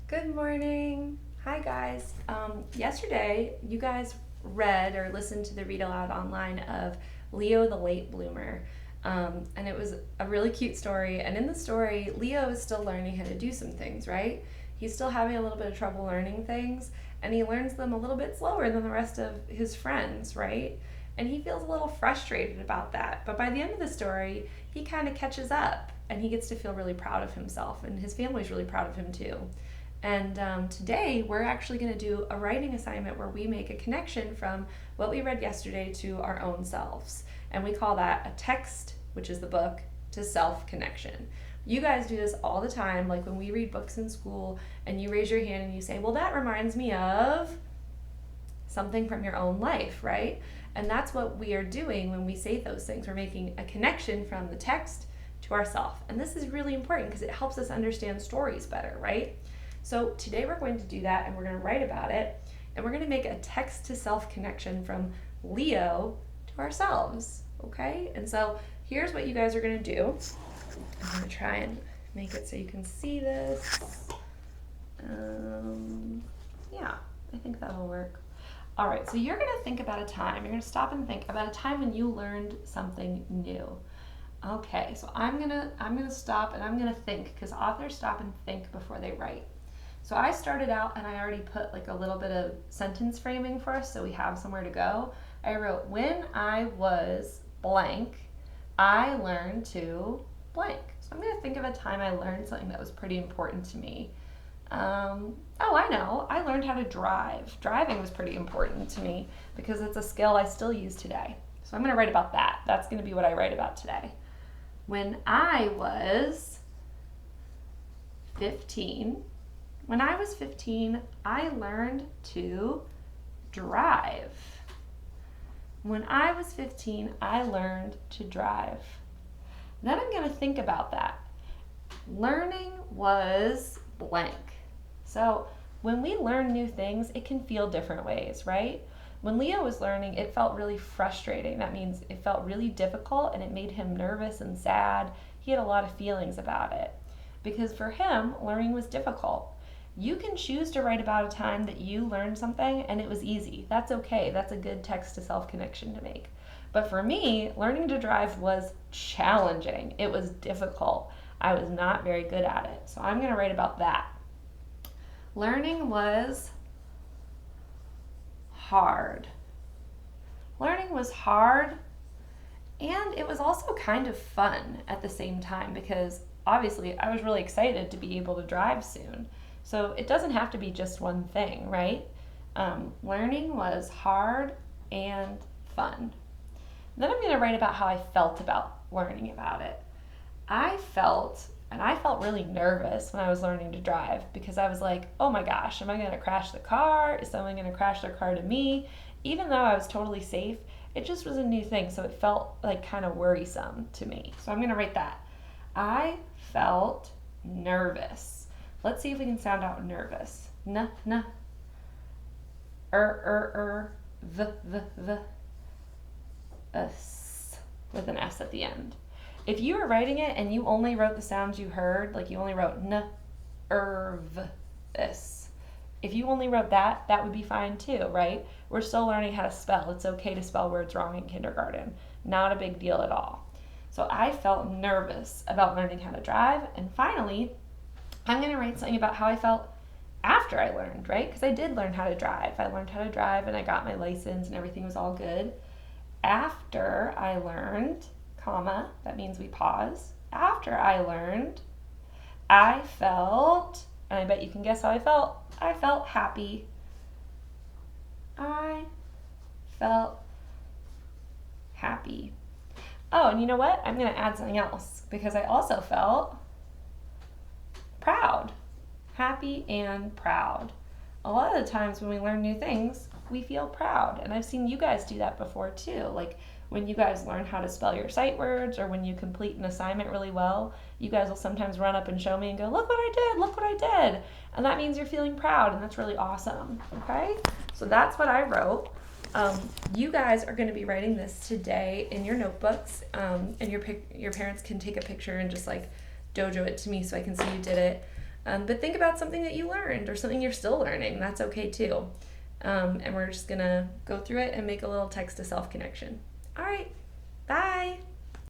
Good morning. Hi, guys. Yesterday, you guys read or listened to the read aloud online of Leo the Late Bloomer. And it was a really cute story. And in the story, Leo is still learning how to do some things, right? He's still having a little bit of trouble learning things, and he learns them a little bit slower than the rest of his friends, right? And he feels a little frustrated about that. But by the end of the story, he kind of catches up and he gets to feel really proud of himself, and his family's really proud of him too. And today we're actually going to do a writing assignment where we make a connection from what we read yesterday to our own selves. And we call that a text, which is the book, to self connection. You guys do this all the time, like when we read books in school and you raise your hand and you say, well, that reminds me of something from your own life, right? And that's what we are doing when we say those things. We're making a connection from the text to ourself. And this is really important because it helps us understand stories better, right? So today we're going to do that, and we're going to write about it, and we're going to make a text to self connection from Leo to ourselves, okay? And so here's what you guys are going to do. I'm going to try and make it so you can see this. Yeah, I think that'll work. All right, so you're going to think about a time. You're going to stop and think about a time when you learned something new. Okay, so I'm gonna stop and I'm gonna think, because authors stop and think before they write. So I started out and I already put like a little bit of sentence framing for us so we have somewhere to go. I wrote, when I was blank, I learned to blank. So I'm gonna think of a time I learned something that was pretty important to me. I know. I learned how to drive. Driving was pretty important to me because it's a skill I still use today. So I'm gonna write about that. That's gonna be what I write about today. When I was 15, I learned to drive. When I was 15, I learned to drive. Then I'm going to think about that. Learning was blank. So when we learn new things, it can feel different ways, right? When Leo was learning, it felt really frustrating. That means it felt really difficult and it made him nervous and sad. He had a lot of feelings about it because for him, learning was difficult. You can choose to write about a time that you learned something and it was easy. That's okay. That's a good text to self-connection to make. But for me, learning to drive was challenging. It was difficult. I was not very good at it. So I'm going to write about that. Learning was hard. Learning was hard, and it was also kind of fun at the same time because obviously I was really excited to be able to drive soon. So it doesn't have to be just one thing, right? Learning was hard and fun. Then I'm going to write about how I felt about learning about it. I felt really nervous when I was learning to drive because I was like, oh my gosh, am I going to crash the car? Is someone going to crash their car to me? Even though I was totally safe, it just was a new thing, so it felt like kind of worrisome to me. So I'm going to write that. I felt nervous. Let's see if we can sound out nervous. N, v, s, with an S at the end. If you were writing it and you only wrote the sounds you heard, like you only wrote n, v, s. If you only wrote that, that would be fine too, right? We're still learning how to spell. It's okay to spell words wrong in kindergarten. Not a big deal at all. So I felt nervous about learning how to drive. And finally, I'm going to write something about how I felt after I learned, right? Because I did learn how to drive. I learned how to drive and I got my license and everything was all good. After I learned, comma, that means we pause. After I learned, I felt, and I bet you can guess how I felt happy. I felt happy. Oh, and you know what? I'm going to add something else because I also felt proud. Happy and proud. A lot of the times when we learn new things, we feel proud. And I've seen you guys do that before too. Like when you guys learn how to spell your sight words or when you complete an assignment really well, you guys will sometimes run up and show me and go, look what I did. And that means you're feeling proud, and that's really awesome. Okay? So that's what I wrote. You guys are going to be writing this today in your notebooks, and your parents can take a picture and just like dojo it to me so I can see you did it. But think about something that you learned or something you're still learning. That's okay too. And we're just going to go through it and make a little text to self connection. All right. Bye.